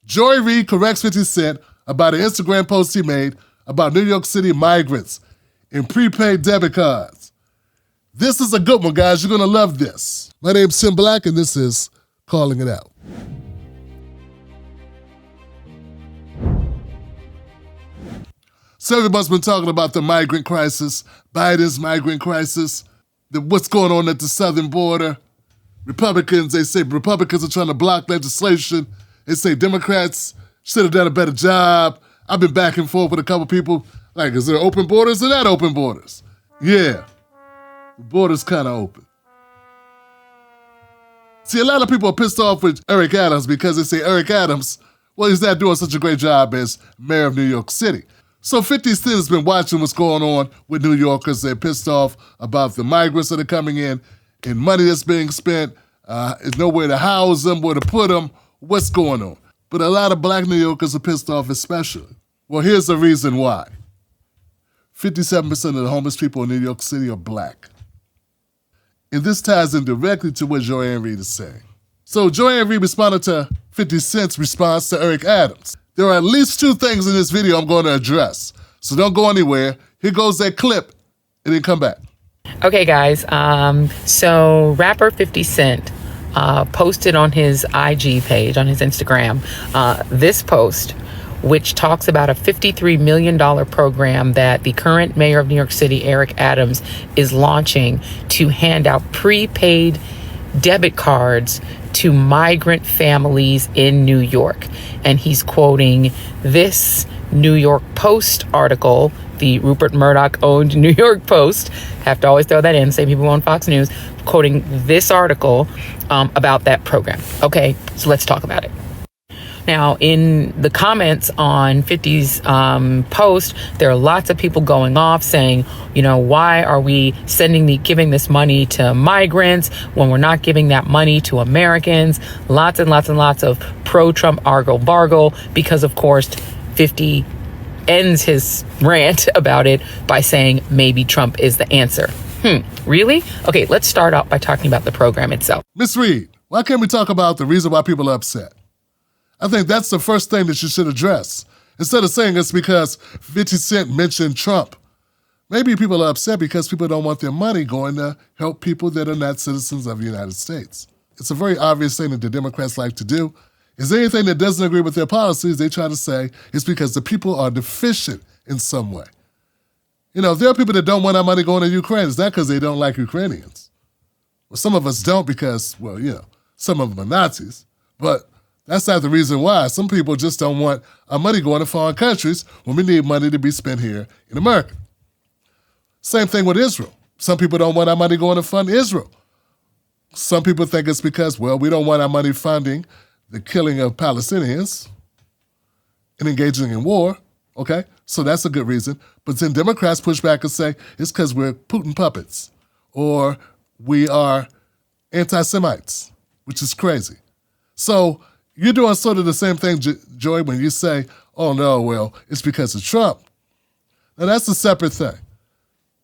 Joy Reid corrects 50 Cent about an Instagram post he made about New York City migrants and prepaid debit cards. This is a good one, guys. You're going to love this. My name's Tim Black, and this is Calling It Out. So everybody's been talking about the migrant crisis, Biden's migrant crisis, what's going on at the southern border. They say Republicans are trying to block legislation. They say Democrats should have done a better job. I've been back and forth with a couple people. Like, is there open borders or not open borders? Yeah, the border's kind of open. See, a lot of people are pissed off with Eric Adams because they say Eric Adams, well, he's not doing such a great job as mayor of New York City. So 50 Cent has been watching what's going on with New Yorkers. They're pissed off about the migrants that are coming in and money that's being spent. There's nowhere to house them, where to put them, what's going on. But a lot of black New Yorkers are pissed off especially. Well, here's the reason why. 57% of the homeless people in New York City are black. And this ties in directly to what Joy Reid is saying. So Joy Reid responded to 50 Cent's response to Eric Adams. There are at least two things in this video I'm going to address. So don't go anywhere. Here goes that clip, and then come back. Okay, guys. So rapper 50 Cent posted on his IG page, on his Instagram, this post, which talks about a $53 million program that the current mayor of New York City, Eric Adams, is launching to hand out prepaid debit cards to migrant families in New York. And he's quoting this New York Post article, the Rupert Murdoch-owned New York Post. Have to always throw that in, same people on Fox News, quoting this article about that program. Okay, so let's talk about it. Now, in the comments on 50's post, there are lots of people going off saying, you know, why are we giving this money to migrants when we're not giving that money to Americans? Lots and lots and lots of pro-Trump argle-bargle because, of course, 50 ends his rant about it by saying maybe Trump is the answer. Really? Okay, let's start out by talking about the program itself. Ms. Reid, why can't we talk about the reason why people are upset? I think that's the first thing that you should address. Instead of saying it's because 50 Cent mentioned Trump. Maybe people are upset because people don't want their money going to help people that are not citizens of the United States. It's a very obvious thing that the Democrats like to do. Is there anything that doesn't agree with their policies, they try to say it's because the people are deficient in some way. You know, if there are people that don't want our money going to Ukraine, it's not because they don't like Ukrainians. Well, some of us don't because, well, you know, some of them are Nazis. But that's not the reason why. Some people just don't want our money going to foreign countries when we need money to be spent here in America. Same thing with Israel. Some people don't want our money going to fund Israel. Some people think it's because, well, we don't want our money funding the killing of Palestinians and engaging in war. Okay, so that's a good reason. But then Democrats push back and say it's because we're Putin puppets or we are anti-Semites, which is crazy. So you're doing sort of the same thing, Joy, when you say, oh, no, well, it's because of Trump. Now, that's a separate thing.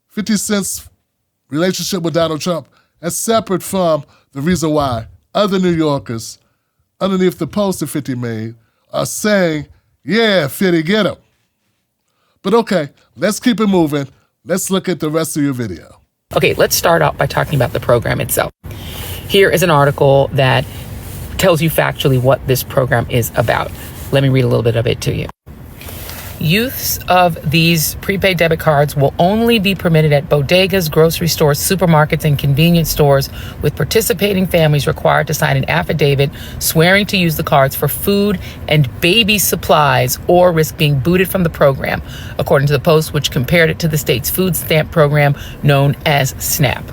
50 Cent's relationship with Donald Trump, that's separate from the reason why other New Yorkers, underneath the post that 50 made, are saying, yeah, 50, get him. But okay, let's keep it moving. Let's look at the rest of your video. Okay, let's start out by talking about the program itself. Here is an article that tells you factually what this program is about. Let me read a little bit of it to you. Use of these prepaid debit cards will only be permitted at bodegas, grocery stores, supermarkets, and convenience stores, with participating families required to sign an affidavit swearing to use the cards for food and baby supplies or risk being booted from the program, according to the Post, which compared it to the state's food stamp program known as SNAP.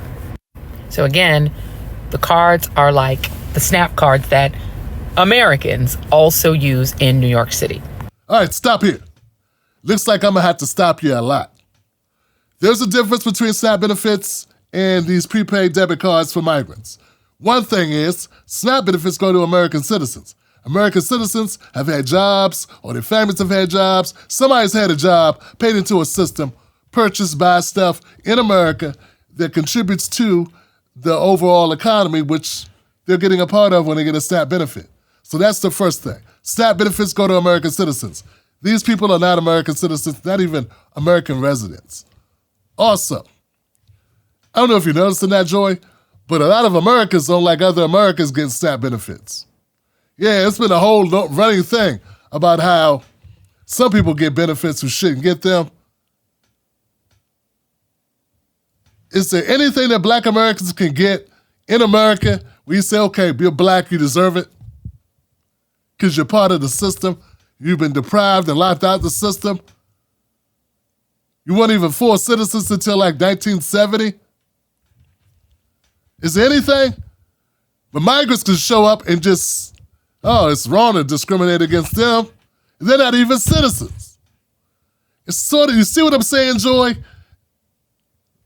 So again, the cards are like the SNAP cards that Americans also use in New York City. All right, stop here. Looks like I'm going to have to stop you a lot. There's a difference between SNAP benefits and these prepaid debit cards for migrants. One thing is, SNAP benefits go to American citizens. American citizens have had jobs, or their families have had jobs. Somebody's had a job, paid into a system, purchased by stuff in America that contributes to the overall economy, which they're getting a part of when they get a SNAP benefit. So that's the first thing. SNAP benefits go to American citizens. These people are not American citizens, not even American residents. Also, I don't know if you noticed in that, Joy, but a lot of Americans don't like other Americans getting SNAP benefits. Yeah, it's been a whole running thing about how some people get benefits who shouldn't get them. Is there anything that Black Americans can get in America where you say, okay, you're Black, you deserve it? Because you're part of the system. You've been deprived and locked out of the system. You weren't even full citizens until like 1970. Is there anything? But migrants can show up and just, it's wrong to discriminate against them. They're not even citizens. It's sort of, you see what I'm saying, Joy?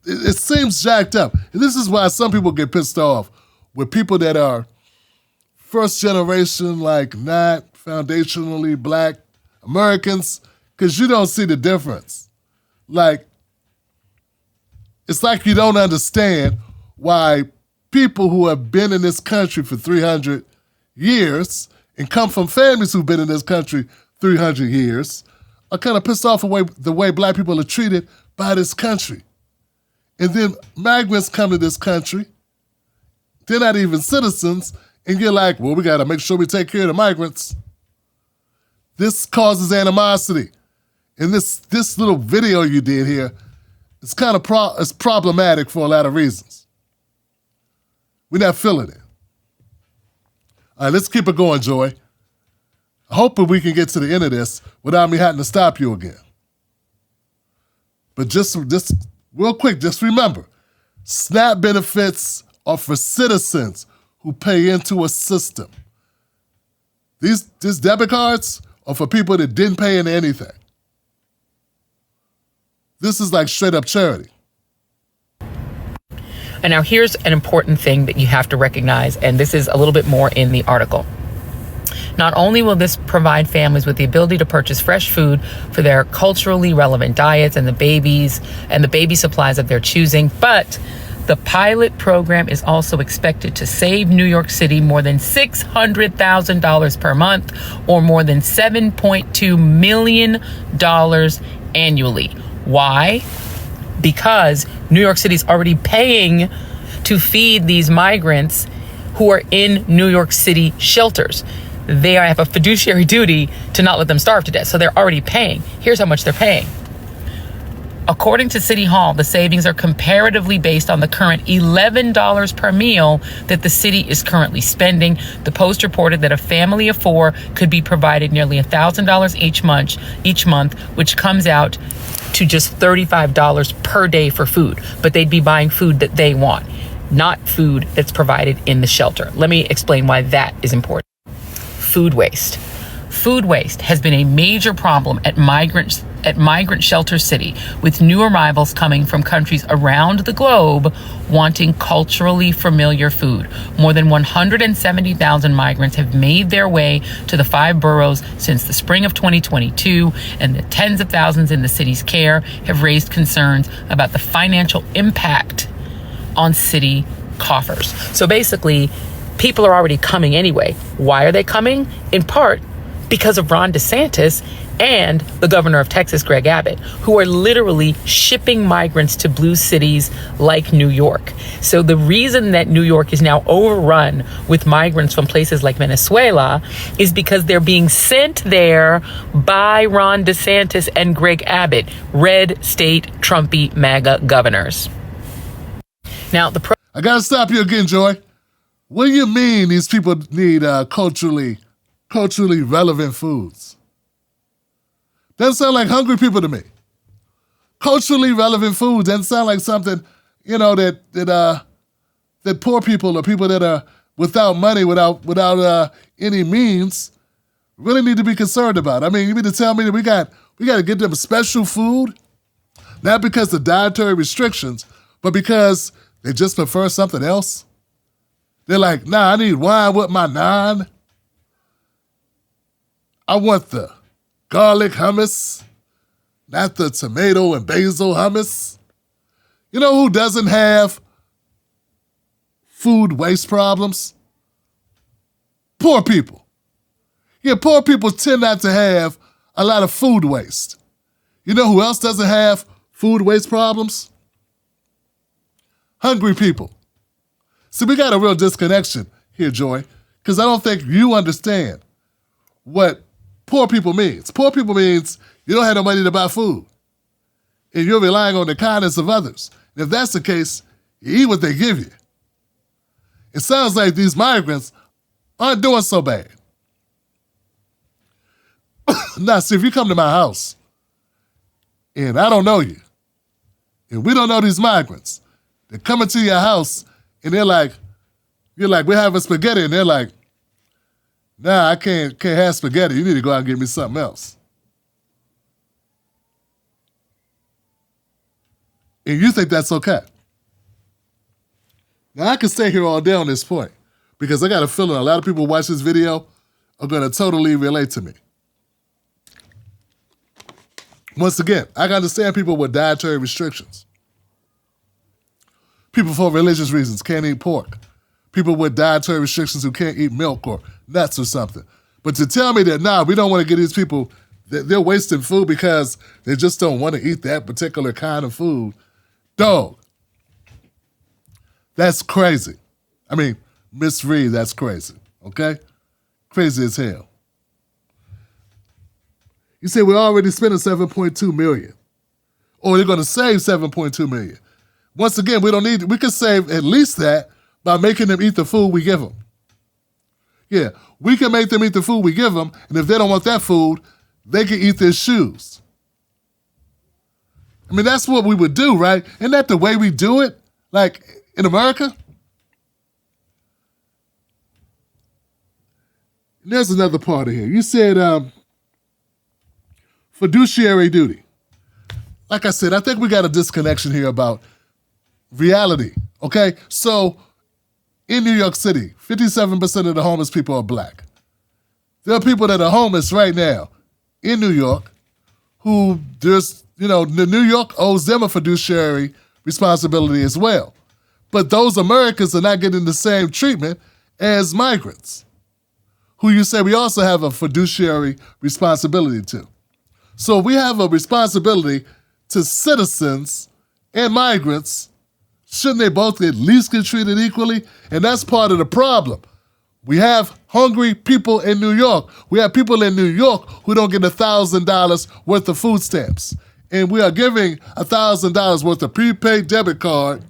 It seems jacked up. And this is why some people get pissed off with people that are first generation, like not foundationally Black Americans, because you don't see the difference. Like, it's like you don't understand why people who have been in this country for 300 years and come from families who've been in this country 300 years are kind of pissed off the way Black people are treated by this country. And then migrants come to this country, they're not even citizens, and you're like, well, we got to make sure we take care of the migrants. This causes animosity. And this little video you did here, it's kind of it's problematic for a lot of reasons. We're not feeling it. All right, let's keep it going, Joy. Hoping we can get to the end of this without me having to stop you again. But just real quick, just remember, SNAP benefits are for citizens who pay into a system. These debit cards are for people that didn't pay into anything. This is like straight up charity. And now here's an important thing that you have to recognize, and this is a little bit more in the article. Not only will this provide families with the ability to purchase fresh food for their culturally relevant diets and the baby supplies of their choosing, but the pilot program is also expected to save New York City more than $600,000 per month, or more than $7.2 million annually. Why? Because New York City is already paying to feed these migrants who are in New York City shelters. They have a fiduciary duty to not let them starve to death. So they're already paying. Here's how much they're paying. According to City Hall, the savings are comparatively based on the current $11 per meal that the city is currently spending. The Post reported that a family of 4 could be provided nearly $1,000 each month, which comes out to just $35 per day for food. But they'd be buying food that they want, not food that's provided in the shelter. Let me explain why that is important. Food waste. Food waste has been a major problem at Migrant Shelter City, with new arrivals coming from countries around the globe wanting culturally familiar food. More than 170,000 migrants have made their way to the 5 boroughs since the spring of 2022, and the tens of thousands in the city's care have raised concerns about the financial impact on city coffers. So basically, people are already coming anyway. Why are they coming? In part because of Ron DeSantis and the governor of Texas, Greg Abbott, who are literally shipping migrants to blue cities like New York. So the reason that New York is now overrun with migrants from places like Venezuela is because they're being sent there by Ron DeSantis and Greg Abbott, red state Trumpy MAGA governors. Now, I gotta stop you again, Joy. What do you mean these people need culturally relevant foods? Doesn't sound like hungry people to me. Culturally relevant food doesn't sound like something, that poor people or people that are without money, without any means, really need to be concerned about. I mean, you mean to tell me that we got to get them special food, not because of dietary restrictions, but because they just prefer something else? They're like, nah, I need wine with my naan. I want the garlic hummus, not the tomato and basil hummus. You know who doesn't have food waste problems? Poor people. Yeah, poor people tend not to have a lot of food waste. You know who else doesn't have food waste problems? Hungry people. See, we got a real disconnection here, Joy, because I don't think you understand what poor people means. Poor people means you don't have no money to buy food, and you're relying on the kindness of others. And if that's the case, you eat what they give you. It sounds like these migrants aren't doing so bad. Now, see, if you come to my house and I don't know you, and we don't know these migrants, they're coming to your house and you're like, we're having spaghetti, and they're like, nah, I can't have spaghetti. You need to go out and get me something else. And you think that's okay. Now, I can stay here all day on this point because I got a feeling a lot of people who watch this video are going to totally relate to me. Once again, I can understand people with dietary restrictions. People for religious reasons can't eat pork. People with dietary restrictions who can't eat milk or nuts or something. But to tell me that, nah, we don't want to get these people, that they're wasting food because they just don't want to eat that particular kind of food, dog, that's crazy. I mean, Miss Reid, that's crazy, okay? Crazy as hell. You say we're already spending $7.2 million. Or they're going to save $7.2 million. Once again, we can save at least that by making them eat the food we give them. Yeah, we can make them eat the food we give them, and if they don't want that food, they can eat their shoes. I mean, that's what we would do, right? Isn't that the way we do it? Like, in America? And there's another part of here. You said fiduciary duty. Like I said, I think we got a disconnection here about reality, okay? So, in New York City, 57% of the homeless people are black. There are people that are homeless right now in New York who New York owes them a fiduciary responsibility as well. But those Americans are not getting the same treatment as migrants, who you say we also have a fiduciary responsibility to. So we have a responsibility to citizens and migrants. Shouldn't they both at least get treated equally? And that's part of the problem. We have hungry people in New York. We have people in New York who don't get $1,000 worth of food stamps. And we are giving $1,000 worth of prepaid debit card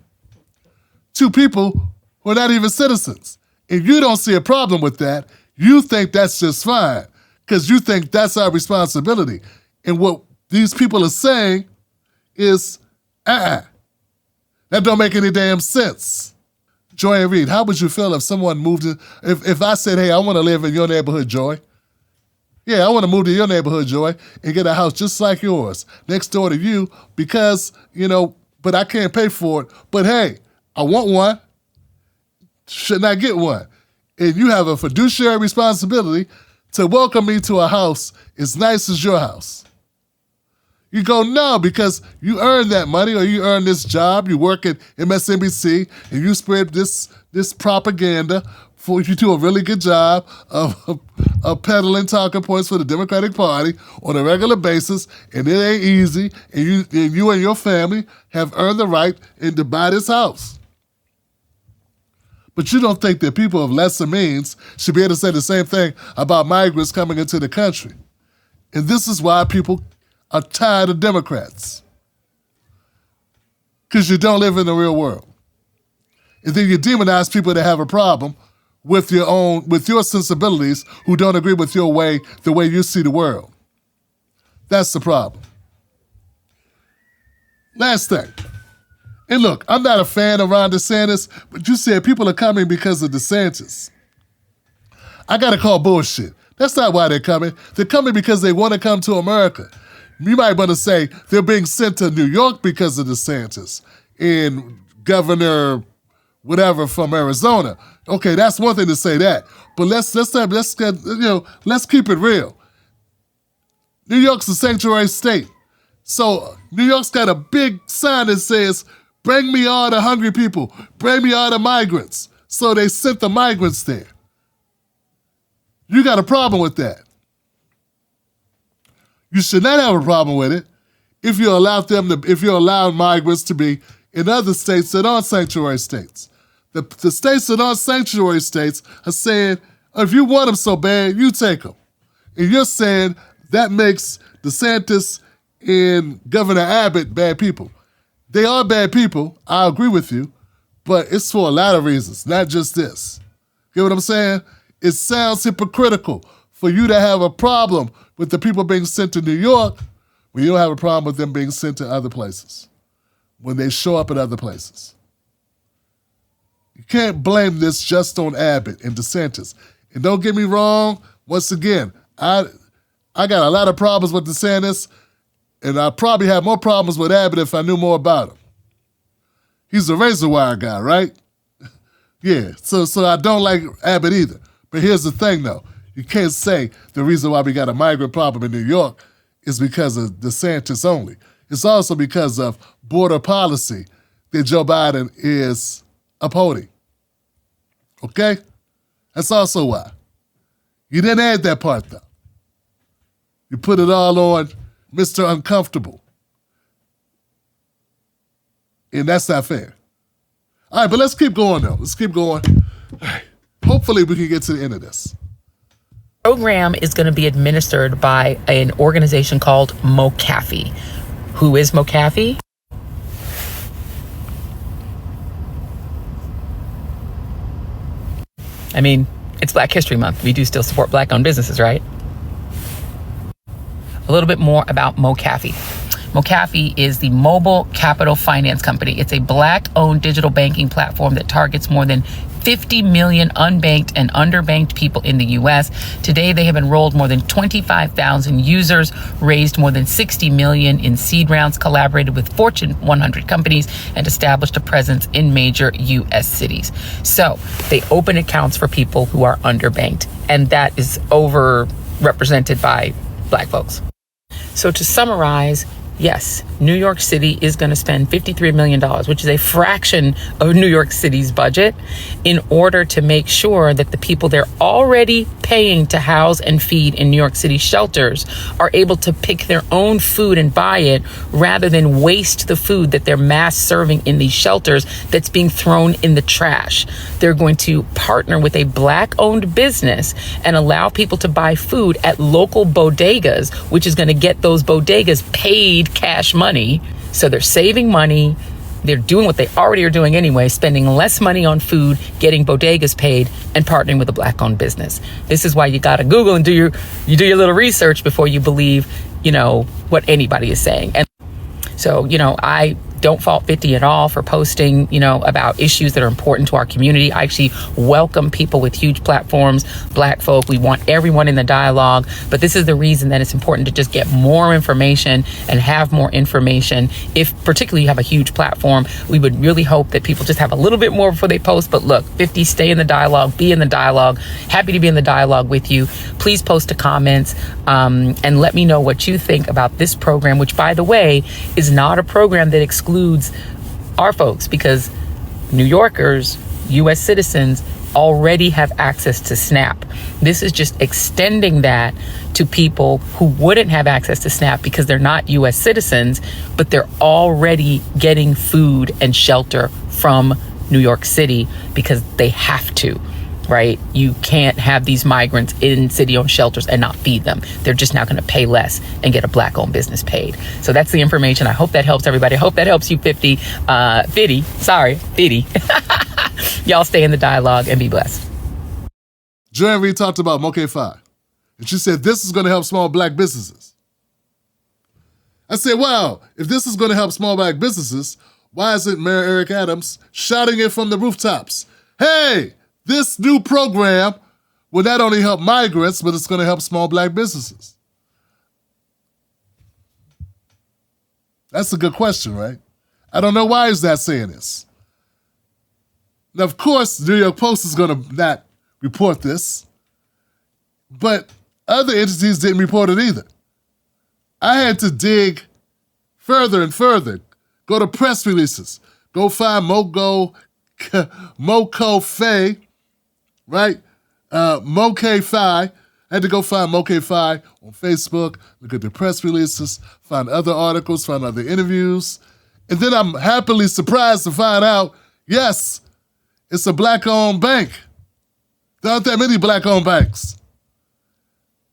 to people who are not even citizens. And you don't see a problem with that. You think that's just fine because you think that's our responsibility. And what these people are saying is, that don't make any damn sense. Joy and Reid, how would you feel if someone moved in, if I said, hey, I want to live in your neighborhood, Joy? Yeah, I want to move to your neighborhood, Joy, and get a house just like yours, next door to you, because, but I can't pay for it. But hey, I want one. Shouldn't I get one? And you have a fiduciary responsibility to welcome me to a house as nice as your house. You go, no, because you earned that money or you earned this job, you work at MSNBC, and you spread this propaganda for you do a really good job of peddling talking points for the Democratic Party on a regular basis, and it ain't easy, and you and your family have earned the right to buy this house. But you don't think that people of lesser means should be able to say the same thing about migrants coming into the country. And this is why people are tired of Democrats. Because you don't live in the real world. And then you demonize people that have a problem with your sensibilities who don't agree with the way you see the world. That's the problem. Last thing. And look, I'm not a fan of Ron DeSantis, but you said people are coming because of DeSantis. I gotta call bullshit. That's not why they're coming. They're coming because they want to come to America. You might want to say they're being sent to New York because of DeSantis and Governor whatever from Arizona. Okay, that's one thing to say that. But let's keep it real. New York's a sanctuary state. So New York's got a big sign that says, bring me all the hungry people, bring me all the migrants. So they sent the migrants there. You got a problem with that. You should not have a problem with it if you allow migrants to be in other states that aren't sanctuary states. The states that aren't sanctuary states are saying, if you want them so bad, you take them. And you're saying that makes DeSantis and Governor Abbott bad people. They are bad people, I agree with you, but it's for a lot of reasons, not just this. Get what I'm saying? It sounds hypocritical for you to have a problem with the people being sent to New York when you don't have a problem with them being sent to other places, when they show up at other places. You can't blame this just on Abbott and DeSantis. And don't get me wrong, once again, I got a lot of problems with DeSantis, and I probably have more problems with Abbott if I knew more about him. He's a razor wire guy, right? Yeah, so I don't like Abbott either. But here's the thing, though. You can't say the reason why we got a migrant problem in New York is because of DeSantis only. It's also because of border policy that Joe Biden is upholding. Okay? That's also why. You didn't add that part, though. You put it all on Mr. Uncomfortable. And that's not fair. All right, but let's keep going, though. Let's keep going. All right. Hopefully we can get to the end of this. Program is going to be administered by an organization called MoCaFi. Who is MoCaFi? I mean, it's Black History Month. We do still support Black-owned businesses, right? A little bit more about MoCaFi. MoCaFi is the mobile capital finance company. It's a Black-owned digital banking platform that targets more than 50 million unbanked and underbanked people in the U.S. Today, they have enrolled more than 25,000 users, raised more than 60 million in seed rounds, collaborated with Fortune 100 companies, and established a presence in major U.S. cities. So they open accounts for people who are underbanked, and that is overrepresented by Black folks. So to summarize, yes, New York City is going to spend $53 million, which is a fraction of New York City's budget, in order to make sure that the people they're already paying to house and feed in New York City shelters are able to pick their own food and buy it, rather than waste the food that they're mass serving in these shelters that's being thrown in the trash. They're going to partner with a Black-owned business and allow people to buy food at local bodegas, which is going to get those bodegas paid cash money. So they're saving money. They're doing what they already are doing anyway, spending less money on food, getting bodegas paid, and partnering with a Black-owned business. This is why you got to Google and do your little research before you believe, what anybody is saying. And so, I don't fault 50 at all for posting, about issues that are important to our community. I actually welcome people with huge platforms, Black folk. We want everyone in the dialogue, but this is the reason that it's important to just get more information and have more information. If particularly you have a huge platform, we would really hope that people just have a little bit more before they post. But look, 50, stay in the dialogue, be in the dialogue. Happy to be in the dialogue with you. Please post the comments and let me know what you think about this program, which, by the way, is not a program that excludes our folks, because New Yorkers, U.S. citizens, already have access to SNAP. This is just extending that to people who wouldn't have access to SNAP because they're not U.S. citizens, but they're already getting food and shelter from New York City because they have to. Right? You can't have these migrants in city-owned shelters and not feed them. They're just now going to pay less and get a Black-owned business paid. So that's the information. I hope that helps everybody. I hope that helps you, 50. Y'all stay in the dialogue and be blessed. Joy Reid talked about MoCaFi, and she said this is going to help small Black businesses. I said, wow, if this is going to help small Black businesses, why isn't Mayor Eric Adams shouting it from the rooftops? Hey! This new program will not only help migrants, but it's going to help small Black businesses. That's a good question, right? I don't know why he's not saying this. Now, of course, the New York Post is going to not report this, but other entities didn't report it either. I had to dig further and further, go to press releases, go find MoCaFi, right? MoCaFi. I I had to go find MoCaFi on Facebook, look at the press releases, find other articles, find other interviews. And then I'm happily surprised to find out, yes, it's a black-owned bank. There aren't that many black-owned banks.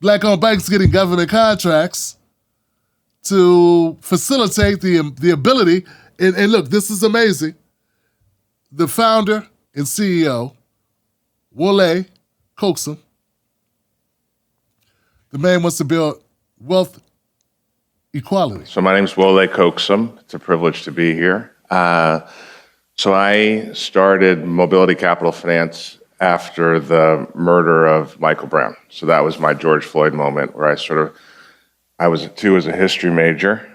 Black-owned banks getting government contracts to facilitate the ability. And look, this is amazing. The founder and CEO, Wole Coxum, the man wants to build wealth equality. So my name is Wole Coxum. It's a privilege to be here. So I started Mobility Capital Finance after the murder of Michael Brown. So that was my George Floyd moment where I was too as a history major.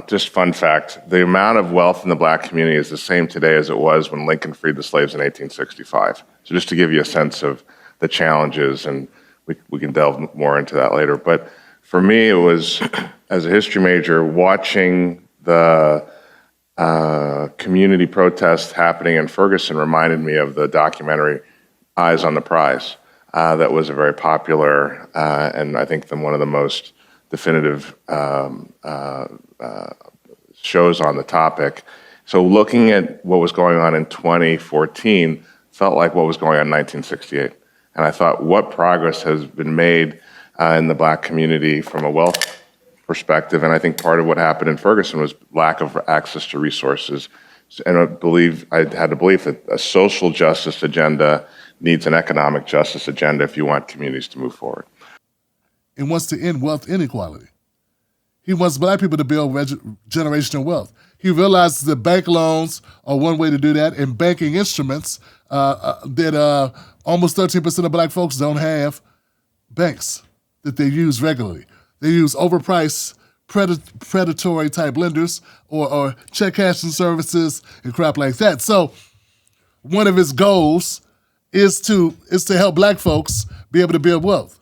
Just fun fact, the amount of wealth in the black community is the same today as it was when Lincoln freed the slaves in 1865. So just to give you a sense of the challenges, and we can delve more into that later. But for me, it was, as a history major, watching the community protests happening in Ferguson reminded me of the documentary Eyes on the Prize. That was a very popular and I think one of the most definitive shows on the topic. So looking at what was going on in 2014 felt like what was going on in 1968. And I thought, what progress has been made in the black community from a wealth perspective? And I think part of what happened in Ferguson was lack of access to resources. And I had to believe that a social justice agenda needs an economic justice agenda if you want communities to move forward. And wants to end wealth inequality. He wants black people to build generational wealth. He realizes that bank loans are one way to do that, and banking instruments that almost 13% of black folks don't have banks that they use regularly. They use overpriced, predatory type lenders or check cashing services and crap like that. So one of his goals is to help black folks be able to build wealth.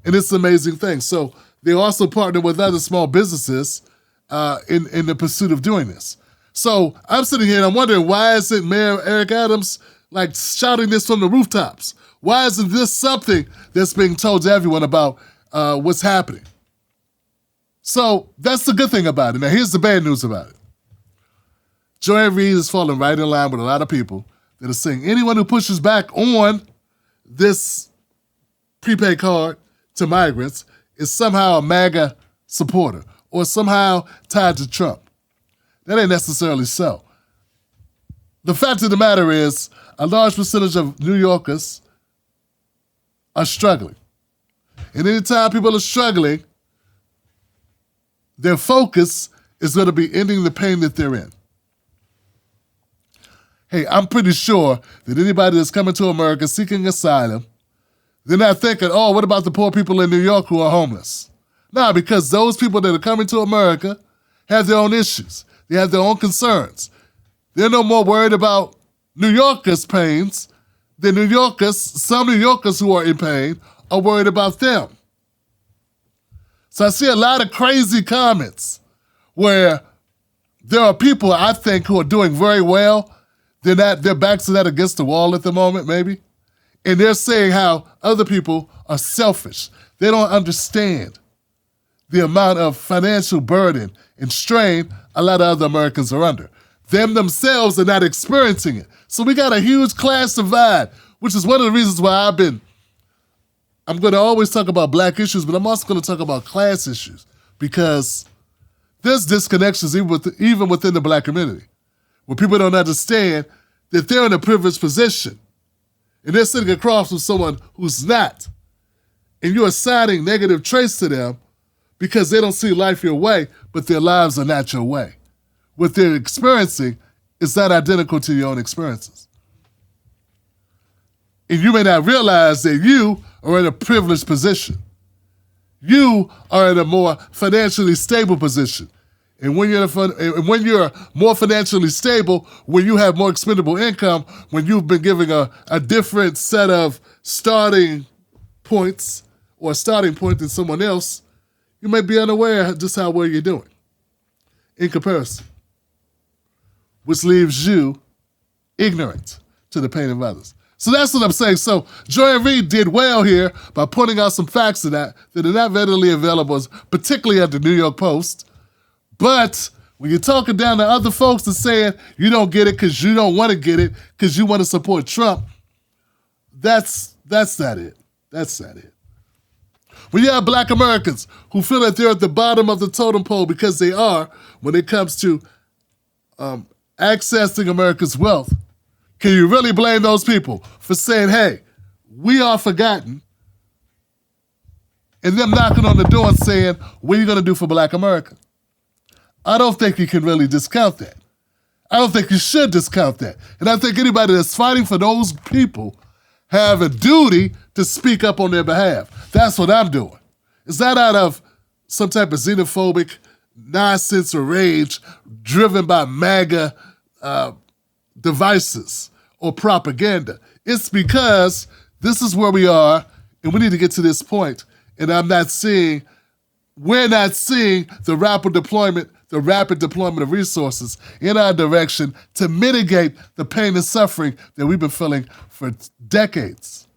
And it's an amazing thing. So they also partner with other small businesses in the pursuit of doing this. So I'm sitting here and I'm wondering, why isn't Mayor Eric Adams like shouting this from the rooftops? Why isn't this something that's being told to everyone about what's happening? So that's the good thing about it. Now here's the bad news about it. Joy Reids is falling right in line with a lot of people that are saying anyone who pushes back on this prepaid card to migrants is somehow a MAGA supporter or somehow tied to Trump. That ain't necessarily so. The fact of the matter is a large percentage of New Yorkers are struggling. And anytime people are struggling, their focus is going to be ending the pain that they're in. Hey, I'm pretty sure that anybody that's coming to America seeking asylum, they're not thinking, oh, what about the poor people in New York who are homeless? No, because those people that are coming to America have their own issues. They have their own concerns. They're no more worried about New Yorkers' pains than some New Yorkers who are in pain are worried about them. So I see a lot of crazy comments where there are people, I think, who are doing very well. Their backs are not against the wall at the moment, maybe. And they're saying how other people are selfish. They don't understand the amount of financial burden and strain a lot of other Americans are under. Them themselves are not experiencing it. So we got a huge class divide, which is one of the reasons why I'm going to always talk about black issues, but I'm also going to talk about class issues because there's disconnections even within the black community where people don't understand that they're in a privileged position and they're sitting across from someone who's not. And you're assigning negative traits to them because they don't see life your way, but their lives are not your way. What they're experiencing is not identical to your own experiences. And you may not realize that you are in a privileged position. You are in a more financially stable position. And when you're more financially stable, when you have more expendable income, when you've been given a different set of starting points or a starting point than someone else, you may be unaware just how well you're doing in comparison, which leaves you ignorant to the pain of others. So that's what I'm saying. So Joy Reid did well here by pointing out some facts that are not readily available, particularly at the New York Post. But when you're talking down to other folks and saying you don't get it because you don't want to get it because you want to support Trump, that's not it. That's not it. When you have Black Americans who feel that they're at the bottom of the totem pole because they are when it comes to accessing America's wealth, can you really blame those people for saying, hey, we are forgotten, and them knocking on the door and saying, what are you going to do for Black America? I don't think you can really discount that. I don't think you should discount that. And I think anybody that's fighting for those people have a duty to speak up on their behalf. That's what I'm doing. It's not out of some type of xenophobic nonsense or rage driven by MAGA devices or propaganda. It's because this is where we are, and we need to get to this point. And we're not seeing the rapid deployment of resources in our direction to mitigate the pain and suffering that we've been feeling for decades,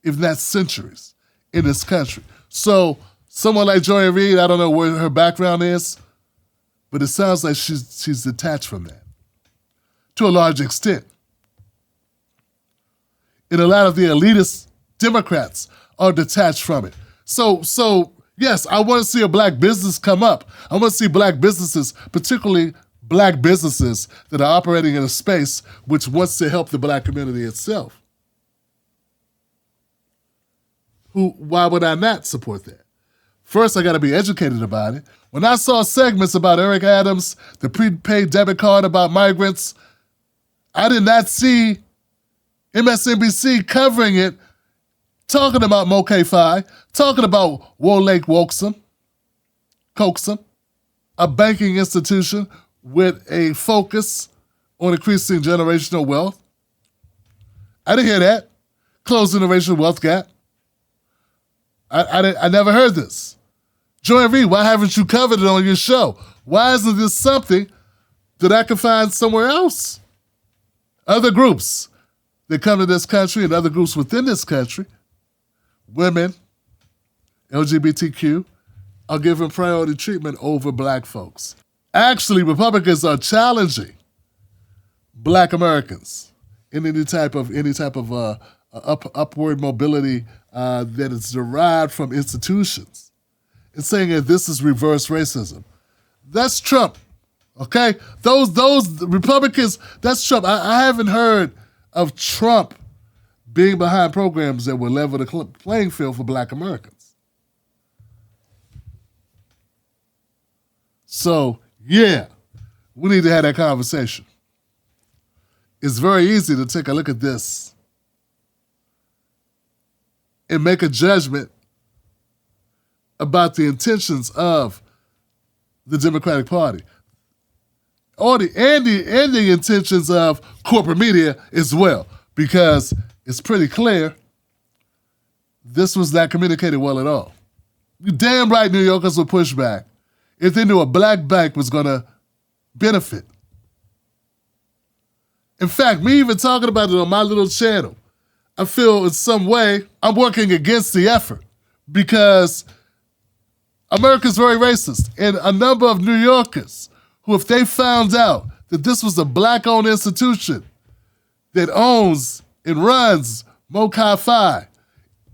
if not centuries, in this country. So someone like Joy Reid, I don't know where her background is, but it sounds like she's detached from that to a large extent. And a lot of the elitist Democrats are detached from it. So yes, I want to see a Black business come up. I want to see Black businesses, particularly Black businesses that are operating in a space which wants to help the Black community itself. Why would I not support that? First, I got to be educated about it. When I saw segments about Eric Adams, the prepaid debit card about migrants, I did not see MSNBC covering it, talking about MoCaFi, talking about Lake Coaxum, a banking institution with a focus on increasing generational wealth. I didn't hear that. Closing the racial wealth gap. I never heard this. Joy Reid, why haven't you covered it on your show? Why isn't this something that I can find somewhere else? Other groups that come to this country and other groups within this country, women, LGBTQ, are given priority treatment over Black folks. Actually, Republicans are challenging Black Americans in any type of upward mobility that is derived from institutions, and saying that this is reverse racism. That's Trump, okay? Those Republicans, that's Trump. I haven't heard of Trump being behind programs that will level the playing field for Black Americans. So, yeah, we need to have that conversation. It's very easy to take a look at this and make a judgment about the intentions of the Democratic Party, and the intentions of corporate media as well, because it's pretty clear this was not communicated well at all. You damn right New Yorkers would push back if they knew a Black bank was going to benefit. In fact, me even talking about it on my little channel, I feel in some way I'm working against the effort, because America's very racist. And a number of New Yorkers who, if they found out that this was a Black-owned institution that owns and runs MoCaFi,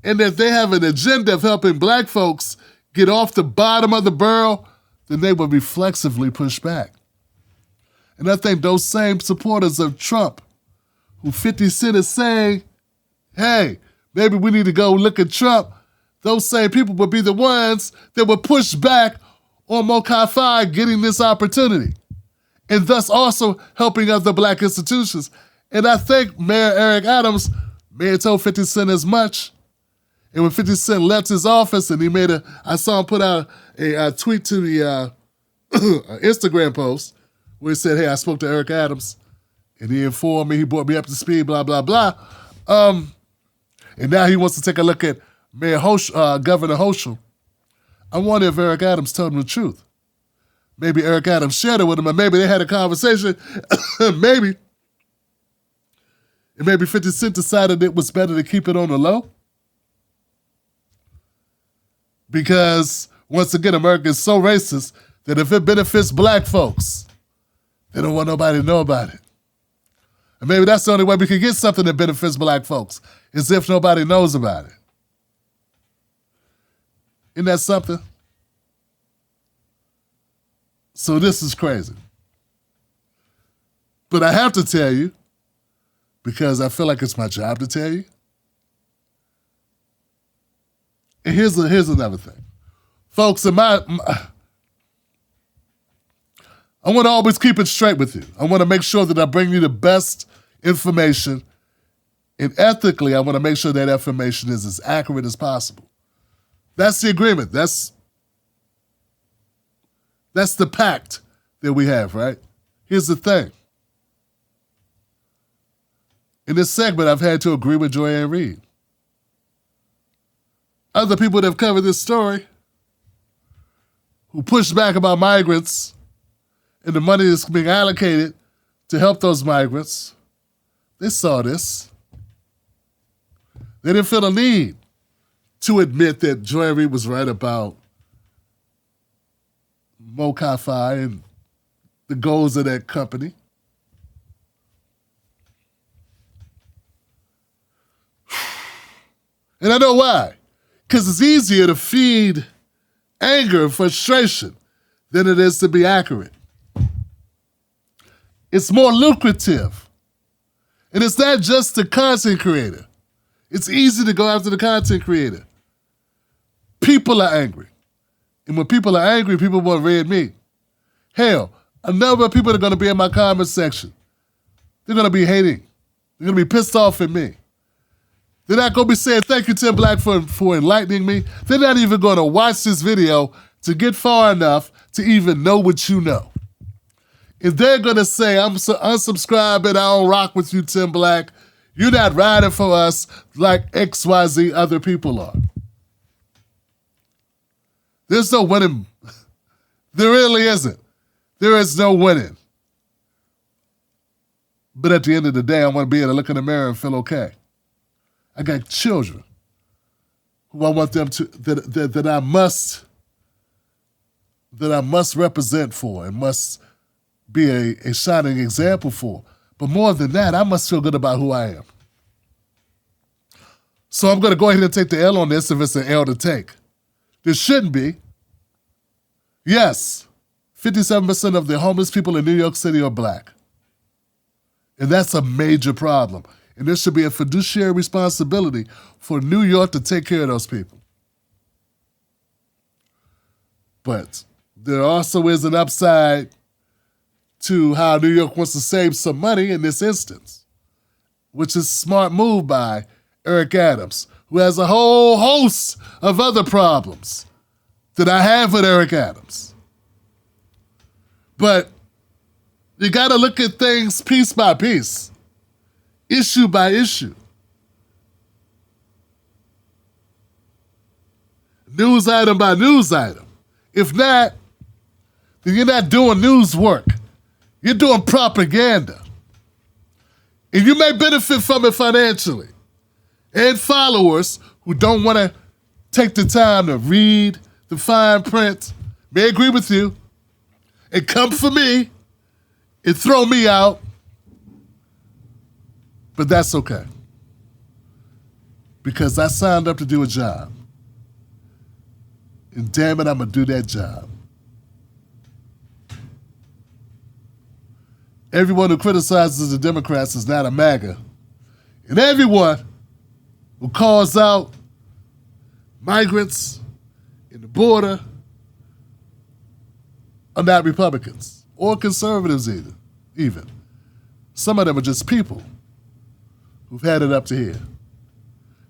and that they have an agenda of helping Black folks get off the bottom of the barrel, then they would reflexively push back. And I think those same supporters of Trump, who 50 Cent is saying, hey, maybe we need to go look at Trump, those same people would be the ones that would push back on MoCaFi getting this opportunity, and thus also helping other Black institutions. And I think Mayor Eric Adams may have told 50 Cent as much. And when 50 Cent left his office and I saw him put out a tweet to the Instagram post where he said, hey, I spoke to Eric Adams and he informed me, he brought me up to speed, blah, blah, blah. And now he wants to take a look at Governor Hochul. I wonder if Eric Adams told him the truth. Maybe Eric Adams shared it with him, and maybe they had a conversation. Maybe And maybe 50 Cent decided it was better to keep it on the low? Because, once again, America is so racist that if it benefits black folks, they don't want nobody to know about it. And maybe that's the only way we can get something that benefits black folks, is if nobody knows about it. Isn't that something? So this is crazy. But I have to tell you, because I feel like it's my job to tell you. And here's another thing. Folks, I want to always keep it straight with you. I want to make sure that I bring you the best information. And ethically, I want to make sure that information is as accurate as possible. That's the agreement. That's the pact that we have, right? Here's the thing. In this segment, I've had to agree with Joy and Reid. Other people that have covered this story, who pushed back about migrants and the money that's being allocated to help those migrants, they saw this. They didn't feel a need to admit that Joy and Reid was right about MoCaFi and the goals of that company. And I know why. Because it's easier to feed anger and frustration than it is to be accurate. It's more lucrative. And it's not just the content creator. It's easy to go after the content creator. People are angry. And when people are angry, people want red meat. Hell, a number of people are going to be in my comment section. They're going to be hating. They're going to be pissed off at me. They're not going to be saying, thank you, Tim Black, for enlightening me. They're not even going to watch this video to get far enough to even know what you know. If they're going to say, I'm unsubscribing, I don't rock with you, Tim Black, you're not riding for us like XYZ other people are. There's no winning. There really isn't. There is no winning. But at the end of the day, I want to be able to look in the mirror and feel okay. I got children who I want them to that I must represent for and must be a shining example for. But more than that, I must feel good about who I am. So I'm going to go ahead and take the L on this if it's an L to take. There shouldn't be. Yes, 57% of the homeless people in New York City are black. And that's a major problem. And there should be a fiduciary responsibility for New York to take care of those people. But there also is an upside to how New York wants to save some money in this instance, which is a smart move by Eric Adams, who has a whole host of other problems that I have with Eric Adams. But you got to look at things piece by piece. Issue by issue. News item by news item. If not, then you're not doing news work. You're doing propaganda. And you may benefit from it financially. And followers who don't want to take the time to read the fine print may agree with you and come for me and throw me out. But that's okay. Because I signed up to do a job. And damn it, I'm going to do that job. Everyone who criticizes the Democrats is not a MAGA. And everyone who calls out migrants in the border are not Republicans or conservatives either, even. Some of them are just people who've had it up to here.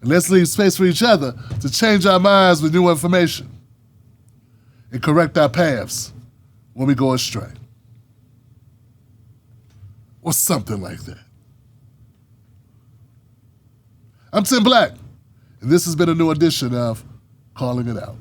And let's leave space for each other to change our minds with new information and correct our paths when we go astray. Or something like that. I'm Tim Black, and this has been a new edition of Calling It Out.